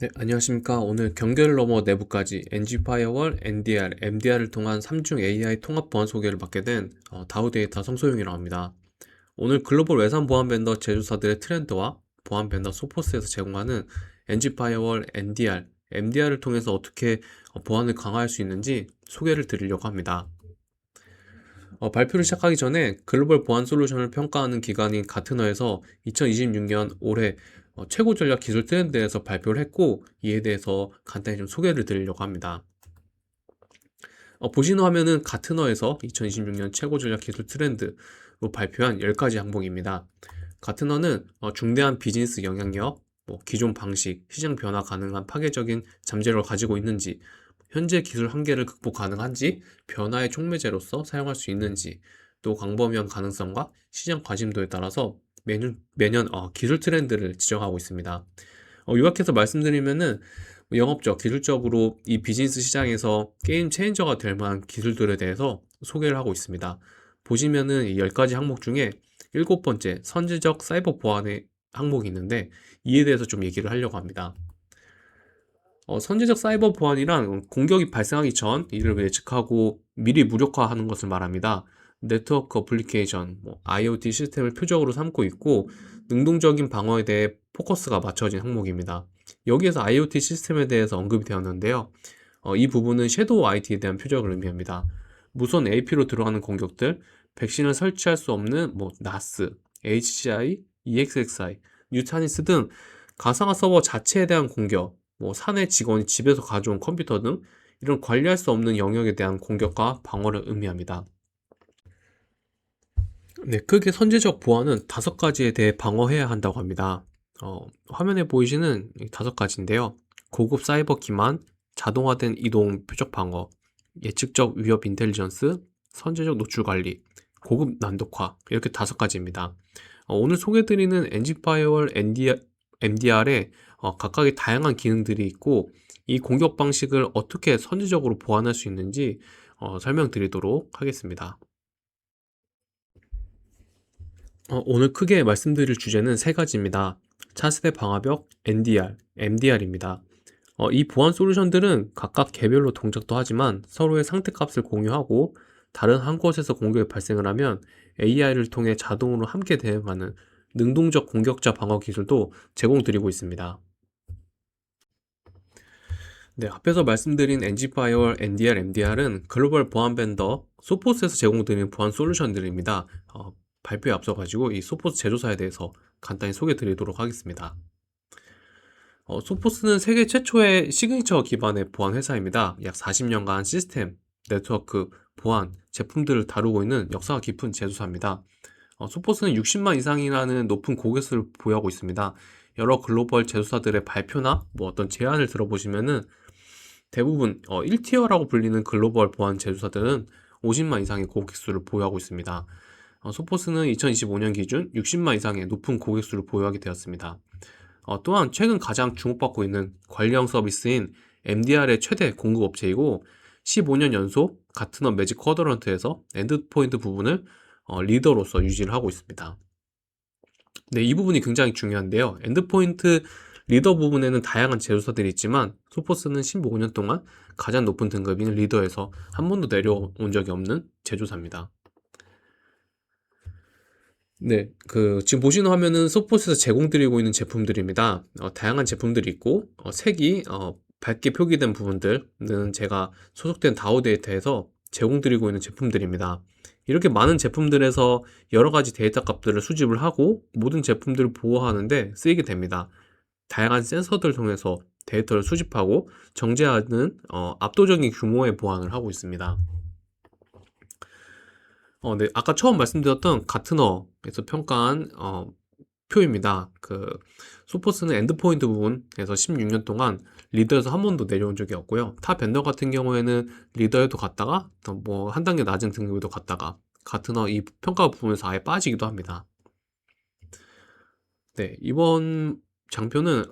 네, 안녕하십니까. 오늘 경계를 넘어 내부까지 NG 파이어월, NDR, MDR을 통한 3중 AI 통합 보안 소개를 받게 된 다우 데이터 성소용이라고 합니다. 오늘 글로벌 외산 보안 벤더 제조사들의 트렌드와 보안 벤더 소포스에서 제공하는 NG 파이어월, NDR, MDR을 통해서 어떻게 보안을 강화할 수 있는지 소개를 드리려고 합니다. 발표를 시작하기 전에 글로벌 보안 솔루션을 평가하는 기관인 가트너에서 2026년 올해 최고 전략 기술 트렌드에서 발표를 했고, 이에 대해서 간단히 좀 소개를 드리려고 합니다. 보시는 화면은 가트너에서 2026년 최고 전략 기술 트렌드로 발표한 10가지 항목입니다. 가트너는 중대한 비즈니스 영향력, 기존 방식, 시장 변화 가능한 파괴적인 잠재력을 가지고 있는지, 현재 기술 한계를 극복 가능한지, 변화의 촉매제로서 사용할 수 있는지, 또 광범위한 가능성과 시장 관심도에 따라서 매년 기술 트렌드를 지정하고 있습니다. 요약해서 말씀드리면은 영업적, 기술적으로 이 비즈니스 시장에서 게임 체인저가 될 만한 기술들에 대해서 소개를 하고 있습니다. 보시면은 이 10가지 항목 중에 7번째 선제적 사이버 보안의 항목이 있는데, 이에 대해서 좀 얘기를 하려고 합니다. 선제적 사이버 보안이란 공격이 발생하기 전 이를 예측하고 미리 무력화하는 것을 말합니다. 네트워크 어플리케이션, IoT 시스템을 표적으로 삼고 있고, 능동적인 방어에 대해 포커스가 맞춰진 항목입니다. 여기에서 IoT 시스템에 대해서 언급이 되었는데요. 이 부분은 섀도우 IT에 대한 표적을 의미합니다. 무선 AP로 들어가는 공격들, 백신을 설치할 수 없는 NAS, HCI, EXXI, 뉴타니스 등 가상화 서버 자체에 대한 공격, 사내 직원이 집에서 가져온 컴퓨터 등 이런 관리할 수 없는 영역에 대한 공격과 방어를 의미합니다. 네, 크게 선제적 보안은 5가지에 대해 방어해야 한다고 합니다. 화면에 보이시는 이 5가지인데요. 고급 사이버 기만, 자동화된 이동 표적 방어, 예측적 위협 인텔리전스, 선제적 노출 관리, 고급 난독화, 이렇게 5가지입니다. 오늘 소개드리는 엔지 파이어월 MDR에 각각의 다양한 기능들이 있고, 이 공격 방식을 어떻게 선제적으로 보완할 수 있는지 설명드리도록 하겠습니다. 오늘 크게 말씀드릴 주제는 3가지입니다. 차세대 방화벽, NDR, MDR입니다. 이 보안 솔루션들은 각각 개별로 동작도 하지만 서로의 상태값을 공유하고, 다른 한 곳에서 공격이 발생을 하면 AI를 통해 자동으로 함께 대응하는 능동적 공격자 방어 기술도 제공드리고 있습니다. 네, 앞에서 말씀드린 NGFireWall, NDR, MDR은 글로벌 보안 벤더 소포스에서 제공드리는 보안 솔루션들입니다. 발표에 앞서가지고 이 소포스 제조사에 대해서 간단히 소개 드리도록 하겠습니다. 소포스는 세계 최초의 시그니처 기반의 보안 회사입니다. 약 40년간 시스템, 네트워크, 보안, 제품들을 다루고 있는 역사가 깊은 제조사입니다. 소포스는 60만 이상이라는 높은 고객수를 보유하고 있습니다. 여러 글로벌 제조사들의 발표나 어떤 제안을 들어보시면은 대부분 1티어라고 불리는 글로벌 보안 제조사들은 50만 이상의 고객수를 보유하고 있습니다. 소포스는 2025년 기준 60만 이상의 높은 고객수를 보유하게 되었습니다. 또한 최근 가장 주목받고 있는 관리형 서비스인 MDR의 최대 공급업체이고, 15년 연속 가트너 매직 쿼드런트에서 엔드포인트 부분을 리더로서 유지를 하고 있습니다. 네, 이 부분이 굉장히 중요한데요. 엔드포인트 리더 부분에는 다양한 제조사들이 있지만, 소포스는 15년 동안 가장 높은 등급인 리더에서 한 번도 내려온 적이 없는 제조사입니다. 네, 지금 보시는 화면은 소포스에서 제공드리고 있는 제품들입니다. 다양한 제품들이 있고, 색이 밝게 표기된 부분들은 제가 소속된 다우 데이터에서 제공드리고 있는 제품들입니다. 이렇게 많은 제품들에서 여러 가지 데이터 값들을 수집을 하고 모든 제품들을 보호하는데 쓰이게 됩니다. 다양한 센서들을 통해서 데이터를 수집하고 정제하는 압도적인 규모의 보안을 하고 있습니다. 네, 아까 처음 말씀드렸던 가트너에서 평가한 표입니다. 소포스는 엔드포인트 부분에서 16년 동안 리더에서 한 번도 내려온 적이 없고요. 타 벤더 같은 경우에는 리더에도 갔다가 한 단계 낮은 등급에도 갔다가 가트너 이 평가 부분에서 아예 빠지기도 합니다. 네, 이번 장표는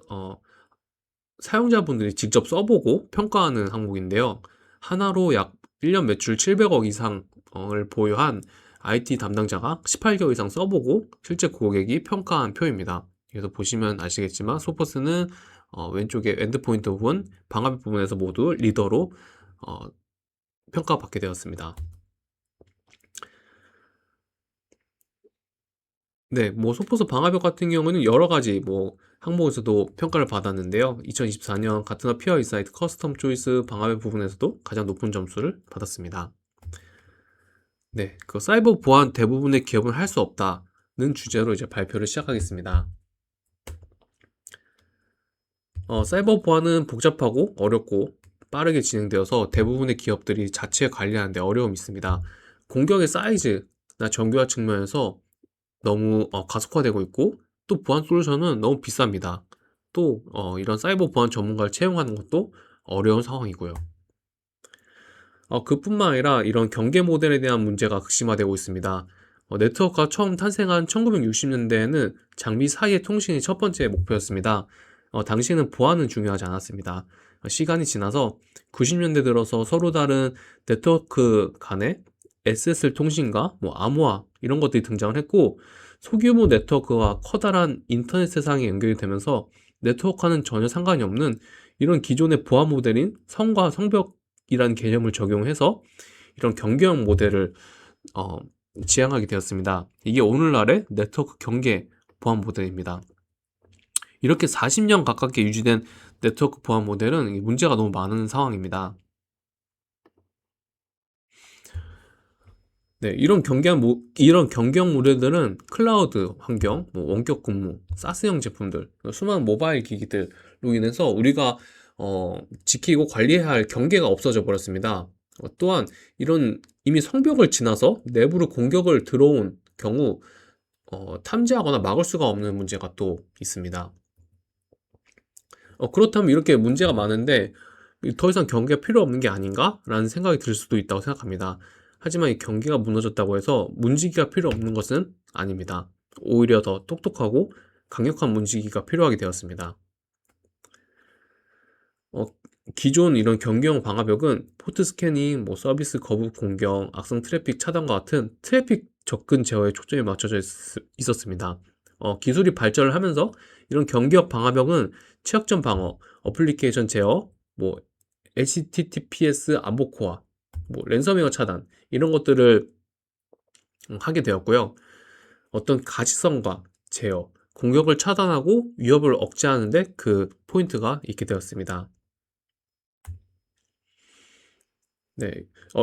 사용자분들이 직접 써보고 평가하는 항목인데요. 하나로 약 1년 매출 700억 이상을 보유한 IT 담당자가 18개월 이상 써보고 실제 고객이 평가한 표입니다. 그래서 보시면 아시겠지만 소포스는 왼쪽에 엔드포인트 부분, 방화벽 부분에서 모두 리더로 평가받게 되었습니다. 네, 뭐 소포스 방화벽 같은 경우는 여러 가지 뭐 항목에서도 평가를 받았는데요. 2024년 가트너 피어 인사이트 커스텀 초이스 방화벽 부분에서도 가장 높은 점수를 받았습니다. 네, 그 사이버 보안 대부분의 기업은 할 수 없다는 주제로 이제 발표를 시작하겠습니다. 사이버 보안은 복잡하고 어렵고 빠르게 진행되어서 대부분의 기업들이 자체 관리하는 데 어려움이 있습니다. 공격의 사이즈나 정교화 측면에서 너무 가속화되고 있고, 또 보안 솔루션은 너무 비쌉니다. 또 이런 사이버 보안 전문가를 채용하는 것도 어려운 상황이고요. 그뿐만 아니라 이런 경계 모델에 대한 문제가 극심화되고 있습니다. 네트워크가 처음 탄생한 1960년대에는 장비 사이의 통신이 첫 번째 목표였습니다. 당시에는 보안은 중요하지 않았습니다. 시간이 지나서 90년대 들어서 서로 다른 네트워크 간의 SSL 통신과 뭐 암호화 이런 것들이 등장을 했고, 소규모 네트워크와 커다란 인터넷 세상에 연결이 되면서 네트워크와는 전혀 상관이 없는 이런 기존의 보안 모델인 성과 성벽이라는 개념을 적용해서 이런 경계형 모델을 어, 지향하게 되었습니다. 이게 오늘날의 네트워크 경계 보안 모델입니다. 이렇게 40년 가깝게 유지된 네트워크 보안 모델은 문제가 너무 많은 상황입니다. 네, 이런 경경 모델들은 클라우드 환경, 뭐 원격 근무, 사스형 제품들, 수많은 모바일 기기들로 인해서 우리가 지키고 관리해야 할 경계가 없어져 버렸습니다. 또한 이런 이미 성벽을 지나서 내부로 공격을 들어온 경우 탐지하거나 막을 수가 없는 문제가 또 있습니다. 그렇다면 이렇게 문제가 많은데 더 이상 경계가 필요 없는 게 아닌가? 라는 생각이 들 수도 있다고 생각합니다. 하지만 이 경계가 무너졌다고 해서 문지기가 필요 없는 것은 아닙니다. 오히려 더 똑똑하고 강력한 문지기가 필요하게 되었습니다. 어, 기존 이런 경계형 방화벽은 포트 스캐닝, 뭐 서비스 거부 공격, 악성 트래픽 차단과 같은 트래픽 접근 제어에 초점이 맞춰져 있었습니다. 기술이 발전을 하면서 이런 경계형 방화벽은 취약점 방어, 어플리케이션 제어, 뭐 HTTPS 안보코어, 뭐 랜섬웨어 차단 이런 것들을 하게 되었고요. 어떤 가시성과 제어, 공격을 차단하고 위협을 억제하는데 그 포인트가 있게 되었습니다. 네,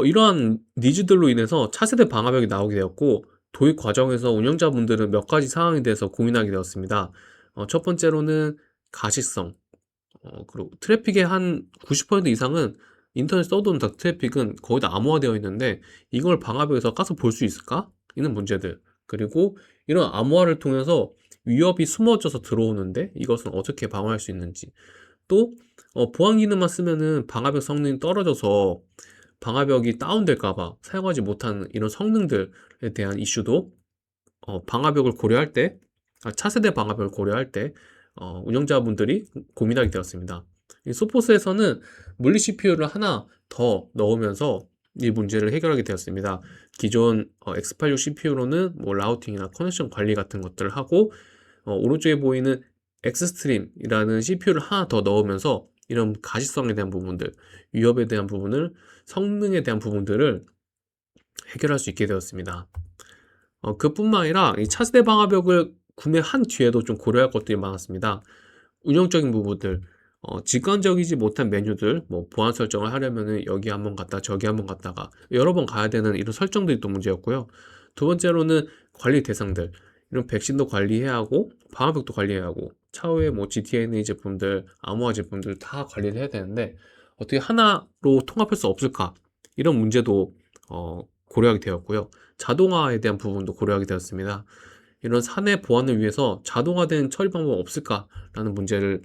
이러한 니즈들로 인해서 차세대 방화벽이 나오게 되었고, 도입 과정에서 운영자분들은 몇 가지 상황에 대해서 고민하게 되었습니다. 첫 번째로는 가시성, 그리고 트래픽의 한 90% 이상은 인터넷 서드온 다 트래픽은 거의 다 암호화되어 있는데 이걸 방화벽에서 까서 볼 수 있을까? 이런 문제들. 그리고 이런 암호화를 통해서 위협이 숨어져서 들어오는데 이것은 어떻게 방어할 수 있는지. 또 보안 기능만 쓰면은 방화벽 성능이 떨어져서 방화벽이 다운될까봐 사용하지 못하는 이런 성능들에 대한 이슈도 방화벽을 고려할 때, 차세대 방화벽을 고려할 때 운영자분들이 고민하게 되었습니다. 이 소포스에서는 물리 CPU를 하나 더 넣으면서 이 문제를 해결하게 되었습니다. 기존 X86 CPU로는 뭐 라우팅이나 커넥션 관리 같은 것들을 하고, 오른쪽에 보이는 엑스트림이라는 CPU를 하나 더 넣으면서 이런 가시성에 대한 부분들, 위협에 대한 부분을, 성능에 대한 부분들을 해결할 수 있게 되었습니다. 그뿐만 아니라 이 차세대 방화벽을 구매한 뒤에도 좀 고려할 것들이 많았습니다. 운영적인 부분들, 직관적이지 못한 메뉴들, 뭐 보안 설정을 하려면은 여기 한번 갔다 저기 한번 갔다가 여러 번 가야 되는 이런 설정들이 또 문제였고요. 두 번째로는 관리 대상들, 이런 백신도 관리해야 하고 방화벽도 관리해야 하고 차후에 뭐 GTNA 제품들, 암호화 제품들 다 관리를 해야 되는데 어떻게 하나로 통합할 수 없을까? 이런 문제도 고려하게 되었고요. 자동화에 대한 부분도 고려하게 되었습니다. 이런 사내 보안을 위해서 자동화된 처리 방법 없을까라는 문제를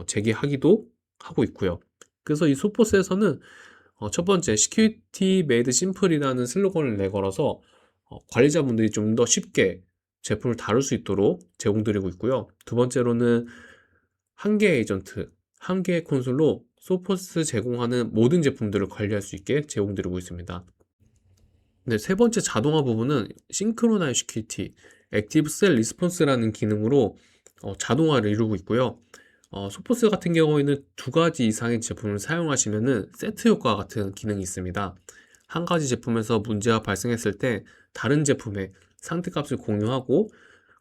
제기하기도 하고 있고요. 그래서 이 소포스에서는 첫 번째 Security Made Simple이라는 슬로건을 내걸어서 관리자분들이 좀 더 쉽게 제품을 다룰 수 있도록 제공드리고 있고요. 두 번째로는 한 개의 에이전트, 한 개의 콘솔로 소포스 제공하는 모든 제품들을 관리할 수 있게 제공드리고 있습니다. 네, 세 번째 자동화 부분은 싱크로나이즈 시큐리티, 액티브 셀 리스폰스라는 기능으로 자동화를 이루고 있고요. 소포스 같은 경우에는 두 가지 이상의 제품을 사용하시면은 세트 효과 같은 기능이 있습니다. 한 가지 제품에서 문제가 발생했을 때 다른 제품의 상태값을 공유하고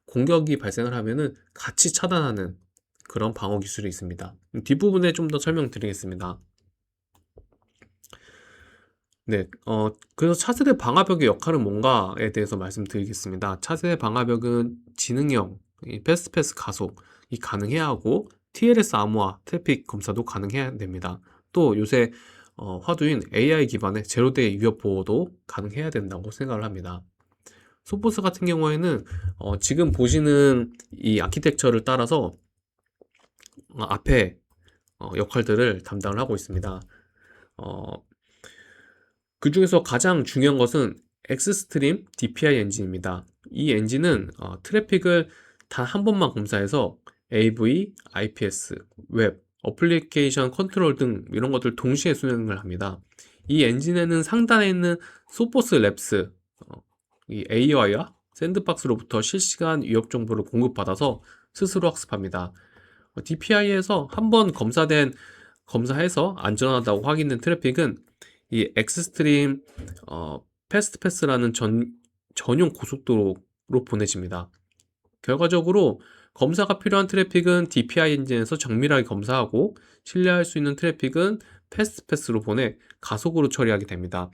공격이 발생을 하면은 같이 차단하는 그런 방어 기술이 있습니다. 뒷부분에 좀 더 설명드리겠습니다. 네, 그래서 차세대 방화벽의 역할은 뭔가에 대해서 말씀드리겠습니다. 차세대 방화벽은 지능형, 이 패스트 가속이 가능해야 하고 TLS 암호화, 트래픽 검사도 가능해야 됩니다. 또 요새 화두인 AI 기반의 제로데이 위협 보호도 가능해야 된다고 생각을 합니다. 소포스 같은 경우에는 지금 보시는 이 아키텍처를 따라서 앞에 역할들을 담당을 하고 있습니다. 어, 그 중에서 가장 중요한 것은 엑스스트림 DPI 엔진입니다. 이 엔진은 트래픽을 단 한 번만 검사해서 AV, IPS, 웹, 어플리케이션 컨트롤 등 이런 것들 동시에 수행을 합니다. 이 엔진에는 상단에 있는 소포스 랩스, 이 AI와 샌드박스로부터 실시간 위협 정보를 공급받아서 스스로 학습합니다. DPI에서 한 번 검사해서 안전하다고 확인된 트래픽은 이 엑스트림 패스트패스라는 전용 고속도로로 보내집니다. 결과적으로 검사가 필요한 트래픽은 DPI 엔진에서 정밀하게 검사하고 신뢰할 수 있는 트래픽은 패스트패스로 보내 가속으로 처리하게 됩니다.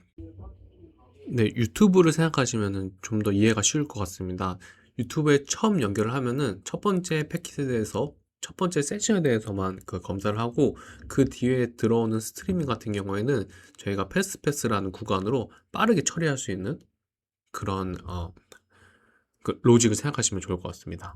네, 유튜브를 생각하시면 좀 더 이해가 쉬울 것 같습니다. 유튜브에 처음 연결을 하면은 첫 번째 패킷에 대해서 첫 번째 세션에 대해서만 그 검사를 하고 그 뒤에 들어오는 스트리밍 같은 경우에는 저희가 패스라는 구간으로 빠르게 처리할 수 있는 그런 그 로직을 생각하시면 좋을 것 같습니다.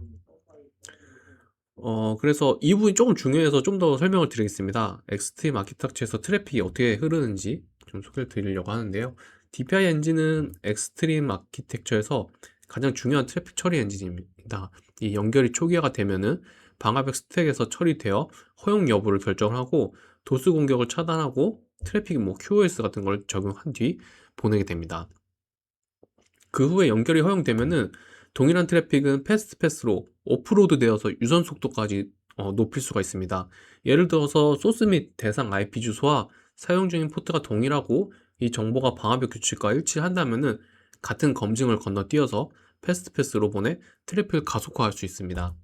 그래서 이 부분이 조금 중요해서 좀 더 설명을 드리겠습니다. 엑스트림 아키텍처에서 트래픽이 어떻게 흐르는지 좀 소개를 드리려고 하는데요. DPI 엔진은 엑스트림 아키텍처에서 가장 중요한 트래픽 처리 엔진입니다. 이 연결이 초기화가 되면은 방화벽 스택에서 처리되어 허용 여부를 결정을 하고 도수 공격을 차단하고 트래픽 뭐 QoS 같은 걸 적용한 뒤 보내게 됩니다. 그 후에 연결이 허용되면은 동일한 트래픽은 패스로 오프로드 되어서 유선 속도까지 높일 수가 있습니다. 예를 들어서 소스 및 대상 IP 주소와 사용 중인 포트가 동일하고 이 정보가 방화벽 규칙과 일치한다면은 같은 검증을 건너뛰어서 패스로 보내 트래픽을 가속화할 수 있습니다.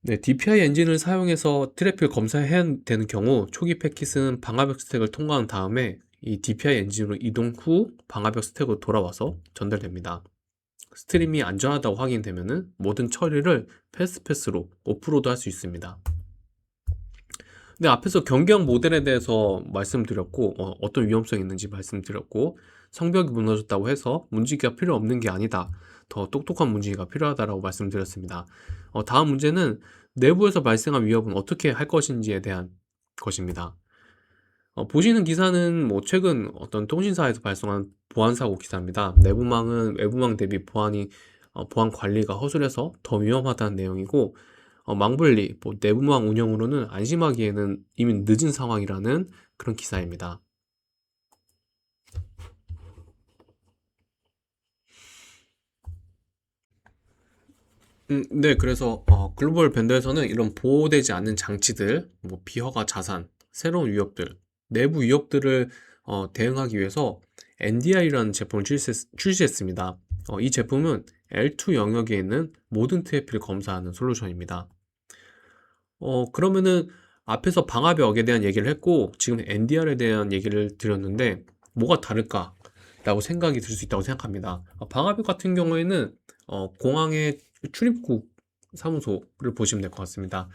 네, DPI 엔진을 사용해서 트래픽을 검사해야 되는 경우 초기 패킷은 방화벽 스택을 통과한 다음에 이 DPI 엔진으로 이동 후 방화벽 스택으로 돌아와서 전달됩니다. 스트림이 안전하다고 확인되면 모든 처리를 패스로 오프로드 할 수 있습니다. 네, 앞에서 경경 모델에 대해서 말씀드렸고 어떤 위험성이 있는지 말씀드렸고 성벽이 무너졌다고 해서 문지기가 필요 없는 게 아니다. 더 똑똑한 문지기가 필요하다라고 말씀드렸습니다. 다음 문제는 내부에서 발생한 위협은 어떻게 할 것인지에 대한 것입니다. 보시는 기사는 뭐 최근 어떤 통신사에서 발생한 보안 사고 기사입니다. 내부망은 외부망 대비 보안 관리가 허술해서 더 위험하다는 내용이고 망분리, 뭐 내부망 운영으로는 안심하기에는 이미 늦은 상황이라는 그런 기사입니다. 네, 그래서 글로벌 벤더에서는 이런 보호되지 않는 장치들, 뭐 비허가 자산, 새로운 위협들, 내부 위협들을 대응하기 위해서 NDI라는 제품을 출시했습니다. 이 제품은 L2 영역에 있는 모든 트래픽을 검사하는 솔루션입니다. 그러면은 앞에서 방화벽에 대한 얘기를 했고 지금 NDR에 대한 얘기를 드렸는데 뭐가 다를까라고 생각이 들 수 있다고 생각합니다. 방화벽 같은 경우에는 공항의 출입국 사무소를 보시면 될 것 같습니다.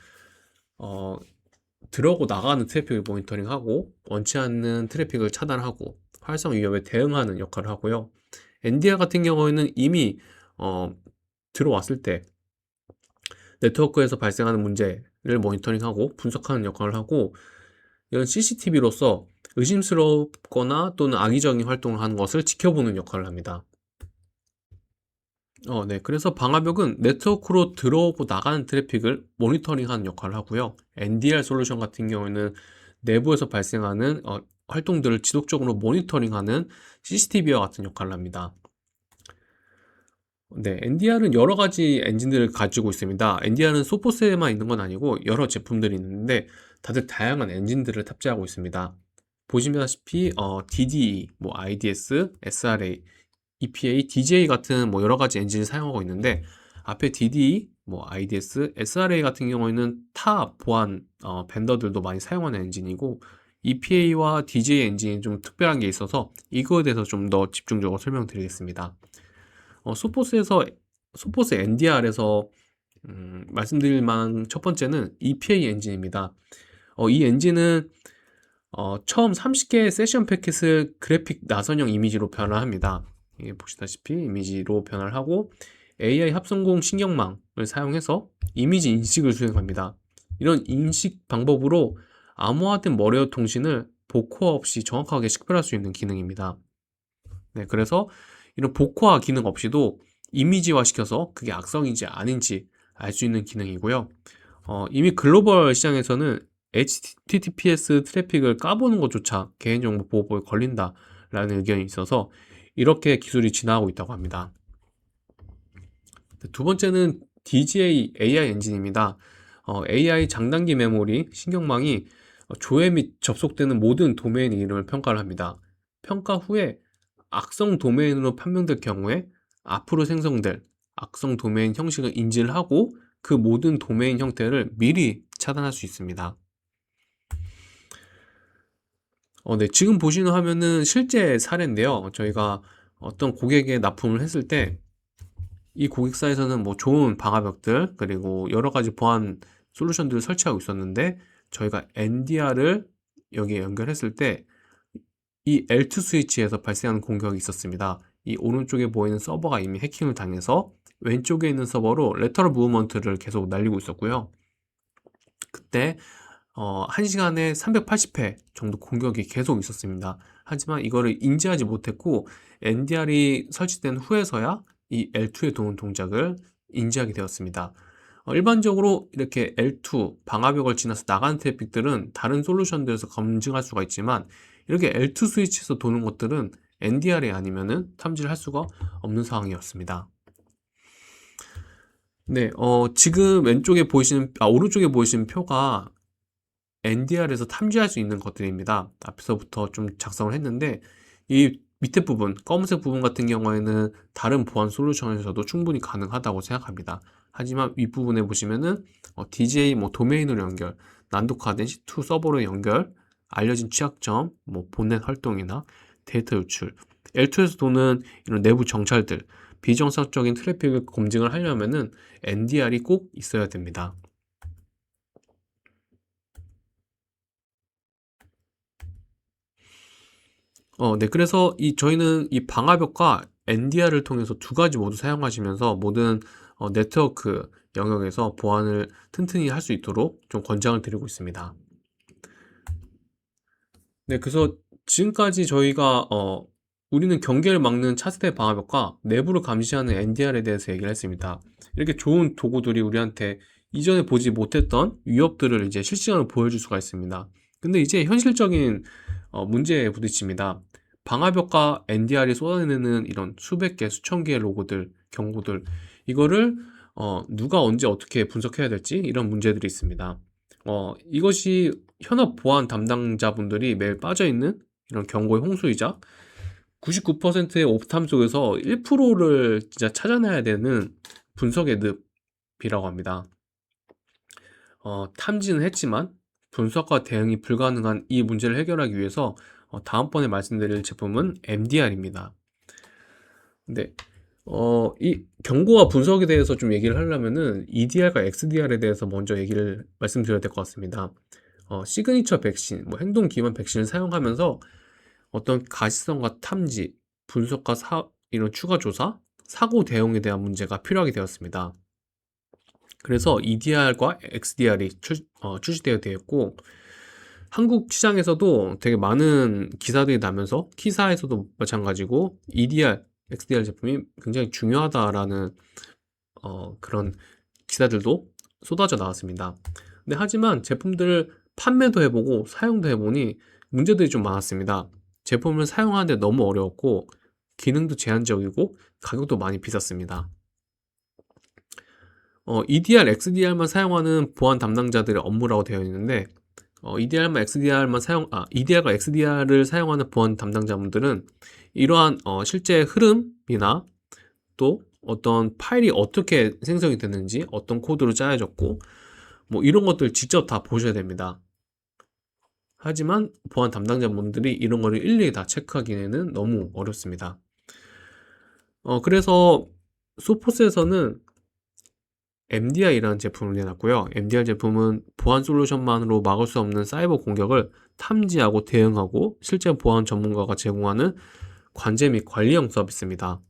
어, 들어오고 나가는 트래픽을 모니터링하고 원치 않는 트래픽을 차단하고 활성 위협에 대응하는 역할을 하고요. NDR 같은 경우에는 이미 들어왔을 때 네트워크에서 발생하는 문제를 모니터링하고 분석하는 역할을 하고 이런 CCTV로서 의심스럽거나 또는 악의적인 활동을 하는 것을 지켜보는 역할을 합니다. 네. 그래서 방화벽은 네트워크로 들어오고 나가는 트래픽을 모니터링하는 역할을 하고요. NDR 솔루션 같은 경우에는 내부에서 발생하는 활동들을 지속적으로 모니터링하는 CCTV와 같은 역할을 합니다. 네, NDR은 여러 가지 엔진들을 가지고 있습니다. NDR은 소포스에만 있는 건 아니고 여러 제품들이 있는데 다들 다양한 엔진들을 탑재하고 있습니다. 보시다시피 DDE, 뭐 IDS, SRA, EPA, DJI 같은 뭐 여러 가지 엔진을 사용하고 있는데 앞에 DDE, 뭐 IDS, SRA 같은 경우에는 타 보안 벤더들도 많이 사용하는 엔진이고 EPA와 DJI 엔진이 좀 특별한 게 있어서 이거에 대해서 좀 더 집중적으로 설명드리겠습니다. 소포스 NDR에서 말씀드릴 만한 첫 번째는 EPA 엔진입니다. 이 엔진은 처음 30개의 세션 패킷을 그래픽 나선형 이미지로 변환합니다. 보시다시피 이미지로 변환을 하고 AI 합성공 신경망을 사용해서 이미지 인식을 수행합니다. 이런 인식 방법으로 암호화된 머리어 통신을 복호화 없이 정확하게 식별할 수 있는 기능입니다. 네, 그래서 이런 복호화 기능 없이도 이미지화 시켜서 그게 악성인지 아닌지 알 수 있는 기능이고요. 이미 글로벌 시장에서는 HTTPS 트래픽을 까보는 것조차 개인정보 보호법에 걸린다라는 의견이 있어서 이렇게 기술이 진화하고 있다고 합니다. 두 번째는 DJI AI 엔진입니다. AI 장단기 메모리, 신경망이 조회 및 접속되는 모든 도메인 이름을 평가를 합니다. 평가 후에 악성 도메인으로 판명될 경우에 앞으로 생성될 악성 도메인 형식을 인지를 하고 그 모든 도메인 형태를 미리 차단할 수 있습니다. 네, 지금 보시는 화면은 실제 사례인데요. 저희가 어떤 고객에 납품을 했을 때 이 고객사에서는 뭐 좋은 방화벽들 그리고 여러 가지 보안 솔루션들을 설치하고 있었는데 저희가 NDR을 여기에 연결했을 때 이 L2 스위치에서 발생하는 공격이 있었습니다. 이 오른쪽에 보이는 서버가 이미 해킹을 당해서 왼쪽에 있는 서버로 레터럴 무브먼트를 계속 날리고 있었고요. 그때 1시간에 380회 정도 공격이 계속 있었습니다. 하지만 이거를 인지하지 못했고 NDR이 설치된 후에서야 이 L2에 도는 동작을 인지하게 되었습니다. 일반적으로 이렇게 L2 방화벽을 지나서 나가는 트래픽들은 다른 솔루션들에서 검증할 수가 있지만 이렇게 L2 스위치에서 도는 것들은 NDR이 아니면은 탐지를 할 수가 없는 상황이었습니다. 네, 지금 오른쪽에 보이시는 표가 NDR에서 탐지할 수 있는 것들입니다. 앞에서부터 좀 작성을 했는데 이 밑에 부분, 검은색 부분 같은 경우에는 다른 보안 솔루션에서도 충분히 가능하다고 생각합니다. 하지만 윗부분에 보시면은 DJI 뭐 도메인으로 연결, 난독화된 C2 서버로 연결, 알려진 취약점, 뭐 본넷 활동이나 데이터 유출, L2에서 도는 이런 내부 정찰들, 비정상적인 트래픽을 검증을 하려면은 NDR이 꼭 있어야 됩니다. 네, 그래서 저희는 이 방화벽과 NDR을 통해서 두 가지 모두 사용하시면서 모든 네트워크 영역에서 보안을 튼튼히 할 수 있도록 좀 권장을 드리고 있습니다. 네, 그래서 지금까지 저희가 우리는 경계를 막는 차세대 방화벽과 내부를 감시하는 NDR에 대해서 얘기를 했습니다. 이렇게 좋은 도구들이 우리한테 이전에 보지 못했던 위협들을 이제 실시간으로 보여줄 수가 있습니다. 근데 이제 현실적인 문제에 부딪힙니다. 방화벽과 NDR이 쏟아내는 이런 수백 개, 수천 개의 로고들, 경고들, 이거를 누가 언제 어떻게 분석해야 될지 이런 문제들이 있습니다. 이것이 현업 보안 담당자분들이 매일 빠져있는 이런 경고의 홍수이자 99%의 오프탐 속에서 1%를 진짜 찾아내야 되는 분석의 늪이라고 합니다. 탐지는 했지만 분석과 대응이 불가능한 이 문제를 해결하기 위해서 다음번에 말씀드릴 제품은 MDR입니다. 근데 이 경고와 분석에 대해서 좀 얘기를 하려면은 EDR과 XDR에 대해서 먼저 말씀드려야 될 것 같습니다. 시그니처 백신, 뭐 행동 기반 백신을 사용하면서 어떤 가시성과 탐지, 분석과 이런 추가 조사, 사고 대응에 대한 문제가 필요하게 되었습니다. 그래서 EDR과 XDR이 출시되어 되었고 한국 시장에서도 되게 많은 기사들이 나면서 키사에서도 마찬가지고 EDR, XDR 제품이 굉장히 중요하다라는 그런 기사들도 쏟아져 나왔습니다. 근데 하지만 제품들을 판매도 해보고 사용도 해보니 문제들이 좀 많았습니다. 제품을 사용하는데 너무 어려웠고 기능도 제한적이고 가격도 많이 비쌌습니다. EDR, XDR만 사용하는 보안 담당자들의 업무라고 되어 있는데, EDR과 XDR을 사용하는 보안 담당자분들은 이러한 실제 흐름이나 또 어떤 파일이 어떻게 생성이 됐는지, 어떤 코드로 짜여졌고, 뭐 이런 것들 직접 다 보셔야 됩니다. 하지만 보안 담당자분들이 이런 거를 일일이 다 체크하기에는 너무 어렵습니다. 그래서 소포스에서는 MDR이라는 제품을 내놨고요. MDR 제품은 보안 솔루션만으로 막을 수 없는 사이버 공격을 탐지하고 대응하고 실제 보안 전문가가 제공하는 관제 및 관리형 서비스입니다.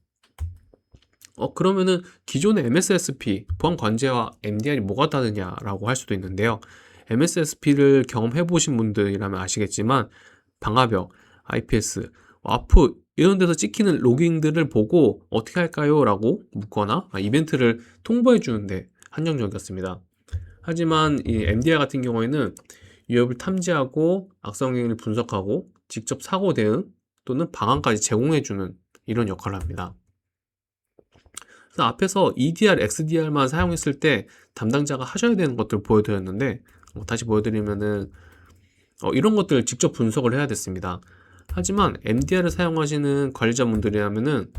그러면은 기존의 MSSP, 보안 관제와 MDR이 뭐가 다르냐라고 할 수도 있는데요. MSSP를 경험해 보신 분들이라면 아시겠지만 방화벽, IPS, 와프 이런 데서 찍히는 로깅들을 보고 어떻게 할까요? 라고 묻거나 이벤트를 통보해 주는데 한정적이었습니다. 하지만 이 MDR 같은 경우에는 위협을 탐지하고 악성 행위를 분석하고 직접 사고 대응 또는 방안까지 제공해 주는 이런 역할을 합니다. 그래서 앞에서 EDR, XDR만 사용했을 때 담당자가 하셔야 되는 것들을 보여드렸는데 다시 보여드리면은 이런 것들을 직접 분석을 해야 됐습니다. 하지만 MDR을 사용하시는 관리자분들이라면은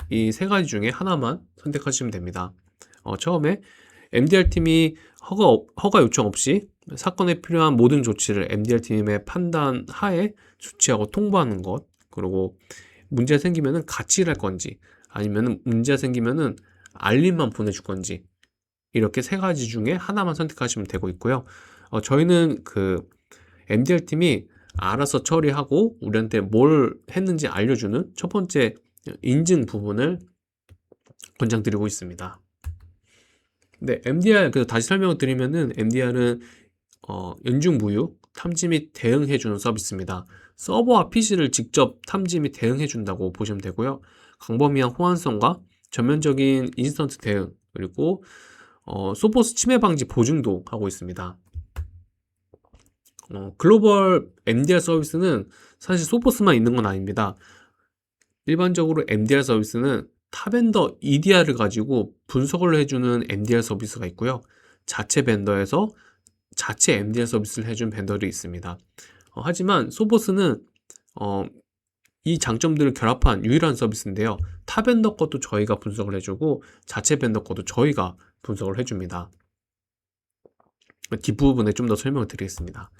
이 세 가지 중에 하나만 선택하시면 됩니다. 처음에 MDR 팀이 허가 요청 없이 사건에 필요한 모든 조치를 MDR 팀의 판단 하에 조치하고 통보하는 것, 그리고 문제 생기면은 같이 일할 건지 아니면은 문제 생기면은 알림만 보내줄 건지 이렇게 세 가지 중에 하나만 선택하시면 되고 있고요. 저희는 그 MDR 팀이 알아서 처리하고 우리한테 뭘 했는지 알려주는 첫 번째 인증 부분을 권장드리고 있습니다. 네, MDR 그래서 다시 설명을 드리면은 MDR은 연중무휴 탐지 및 대응해주는 서비스입니다. 서버와 PC를 직접 탐지 및 대응해준다고 보시면 되고요. 광범위한 호환성과 전면적인 인스턴트 대응 그리고 소포스 침해 방지 보증도 하고 있습니다. 글로벌 MDR 서비스는 사실 소포스만 있는 건 아닙니다. 일반적으로 MDR 서비스는 타 벤더 EDR을 가지고 분석을 해주는 MDR 서비스가 있고요. 자체 벤더에서 자체 MDR 서비스를 해준 벤더들이 있습니다. 하지만 소포스는 이 장점들을 결합한 유일한 서비스인데요. 타 벤더 것도 저희가 분석을 해주고 자체 벤더 것도 저희가 분석을 해줍니다. 뒷부분에 좀 더 설명을 드리겠습니다.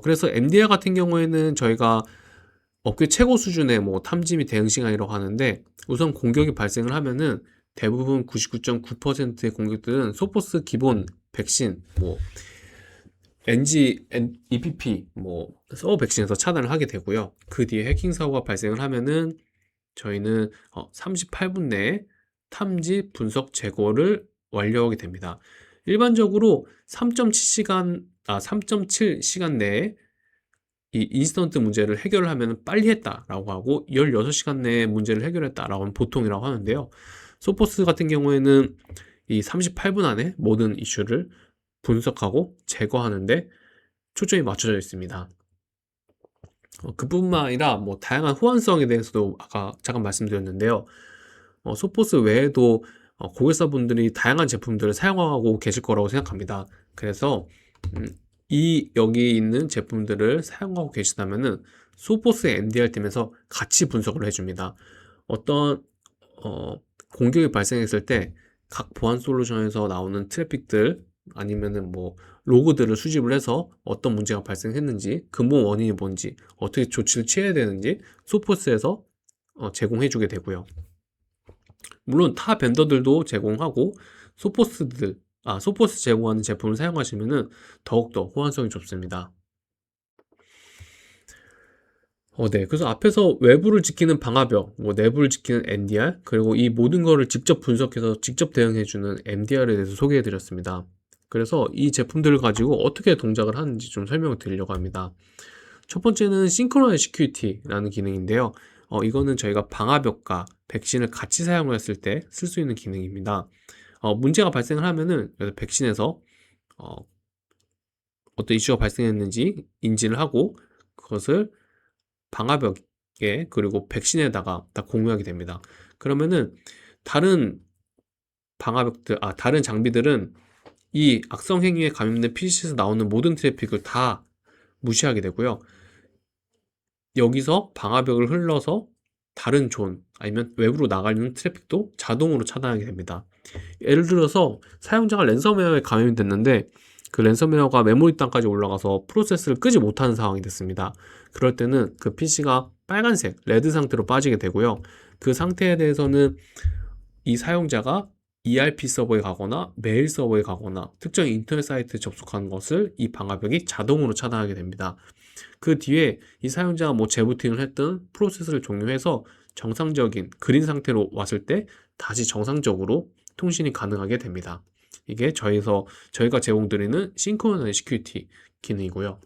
그래서 MDR 같은 경우에는 저희가 업계 최고 수준의 뭐 탐지 및 대응 시간이라고 하는데 우선 공격이 발생을 하면은 대부분 99.9%의 공격들은 소포스 기본 백신, 뭐 NG, EPP, 뭐 서버 백신에서 차단을 하게 되고요. 그 뒤에 해킹 사고가 발생을 하면은 저희는 38분 내에 탐지, 분석, 제거를 완료하게 됩니다. 일반적으로 3.7시간 내에 이 인스턴트 문제를 해결하면 빨리 했다라고 하고 16시간 내에 문제를 해결했다라고 하면 보통이라고 하는데요. 소포스 같은 경우에는 이 38분 안에 모든 이슈를 분석하고 제거하는데 초점이 맞춰져 있습니다. 그뿐만 아니라 뭐 다양한 호환성에 대해서도 아까 잠깐 말씀드렸는데요. 소포스 외에도 고객사분들이 다양한 제품들을 사용하고 계실 거라고 생각합니다. 그래서 여기 있는 제품들을 사용하고 계시다면은 소포스 MDR 팀에서 같이 분석을 해줍니다. 어떤 공격이 발생했을 때 각 보안 솔루션에서 나오는 트래픽들 아니면은 뭐 로그들을 수집을 해서 어떤 문제가 발생했는지 근본 원인이 뭔지 어떻게 조치를 취해야 되는지 소포스에서 제공해주게 되고요. 물론 타 벤더들도 제공하고 소포스 제공하는 제품을 사용하시면은 더욱더 호환성이 좋습니다. 네. 그래서 앞에서 외부를 지키는 방화벽, 뭐 내부를 지키는 NDR, 그리고 이 모든 거를 직접 분석해서 직접 대응해주는 MDR에 대해서 소개해드렸습니다. 그래서 이 제품들을 가지고 어떻게 동작을 하는지 좀 설명을 드리려고 합니다. 첫 번째는 Synchronized Security라는 기능인데요. 이거는 저희가 방화벽과 백신을 같이 사용을 했을 때 쓸 수 있는 기능입니다. 문제가 발생을 하면은 백신에서 어떤 이슈가 발생했는지 인지를 하고 그것을 방화벽에 그리고 백신에다가 다 공유하게 됩니다. 그러면은 다른 다른 장비들은 이 악성 행위에 감염된 PC에서 나오는 모든 트래픽을 다 무시하게 되고요. 여기서 방화벽을 흘러서 다른 존 아니면 외부로 나가는 트래픽도 자동으로 차단하게 됩니다. 예를 들어서 사용자가 랜섬웨어에 감염이 됐는데 그 랜섬웨어가 메모리 땅까지 올라가서 프로세스를 끄지 못하는 상황이 됐습니다. 그럴 때는 그 PC가 빨간색, 레드 상태로 빠지게 되고요. 그 상태에 대해서는 이 사용자가 ERP 서버에 가거나 메일 서버에 가거나 특정 인터넷 사이트에 접속하는 것을 이 방화벽이 자동으로 차단하게 됩니다. 그 뒤에 이 사용자가 뭐 재부팅을 했든 프로세스를 종료해서 정상적인 그린 상태로 왔을 때 다시 정상적으로 통신이 가능하게 됩니다. 이게 저희가 제공드리는 싱크로나이즈 시큐리티 기능이고요.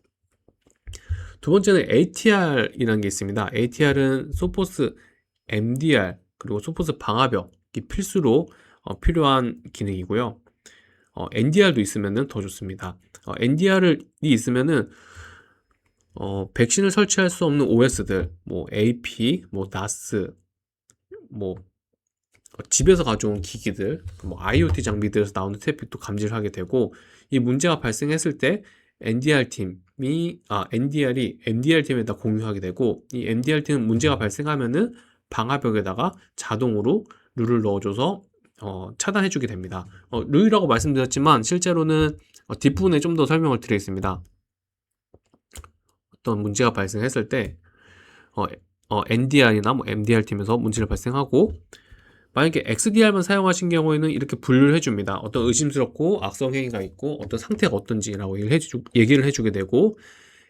두 번째는 ATR이라는 게 있습니다. ATR은 소포스 MDR 그리고 소포스 방화벽이 필수로 필요한 기능이고요. NDR도 있으면 더 좋습니다. NDR이 있으면은 백신을 설치할 수 없는 OS들, 뭐 AP, 뭐 NAS, 뭐 집에서 가져온 기기들, 뭐 IoT 장비들에서 나오는 트래픽도 감지를 하게 되고, 이 문제가 발생했을 때 NDR이 MDR팀에다 공유하게 되고, 이 MDR팀은 문제가 발생하면은 방화벽에다가 자동으로 룰을 넣어줘서 차단해주게 됩니다. 룰이라고 말씀드렸지만 실제로는 뒷부분에 좀 더 설명을 드리겠습니다. 어떤 문제가 발생했을 때 NDR이나 뭐 MDR팀에서 문제를 발생하고 만약에 XDR만 사용하신 경우에는 이렇게 분류를 해줍니다. 어떤 의심스럽고 악성 행위가 있고 어떤 상태가 어떤지라고 얘기를 해주게 되고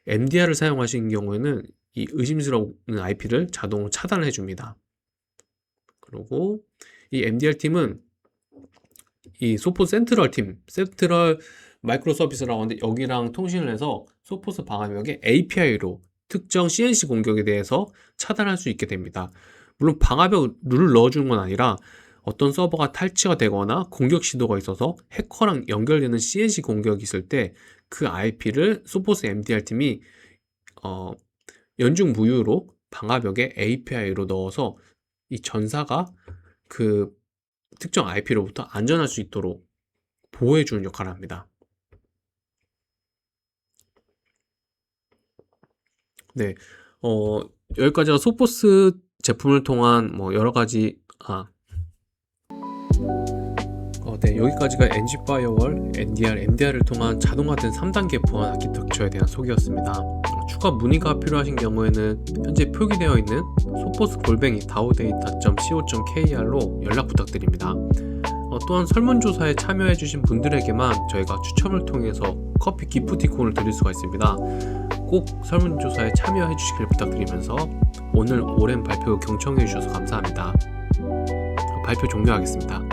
MDR을 사용하신 경우에는 이 의심스러운 IP를 자동으로 차단을 해줍니다. 그리고 이 MDR팀은 이 소포스 센트럴 마이크로 서비스라고 하는데 여기랑 통신을 해서 소포스 방화벽의 API로 특정 CNC 공격에 대해서 차단할 수 있게 됩니다. 물론 방화벽 룰을 넣어주는 건 아니라 어떤 서버가 탈취가 되거나 공격 시도가 있어서 해커랑 연결되는 CNC 공격이 있을 때 그 IP를 소포스 MDR팀이 연중 무휴로 방화벽의 API로 넣어서 이 전사가 그 특정 IP로부터 안전할 수 있도록 보호해주는 역할을 합니다. 네, 여기까지가 소포스 제품을 통한 뭐 여러 가지 네, 여기까지가 NG 파이어월, NDR, MDR을 통한 자동화된 3단계 보안 아키텍처에 대한 소개였습니다. 추가 문의가 필요하신 경우에는 현재 표기되어 있는 sophos-data.co.kr로 연락 부탁드립니다. 또한 설문조사에 참여해주신 분들에게만 저희가 추첨을 통해서 커피 기프티콘을 드릴 수가 있습니다. 꼭 설문조사에 참여해주시길 부탁드리면서 오늘 오랜 발표 경청해주셔서 감사합니다. 발표 종료하겠습니다.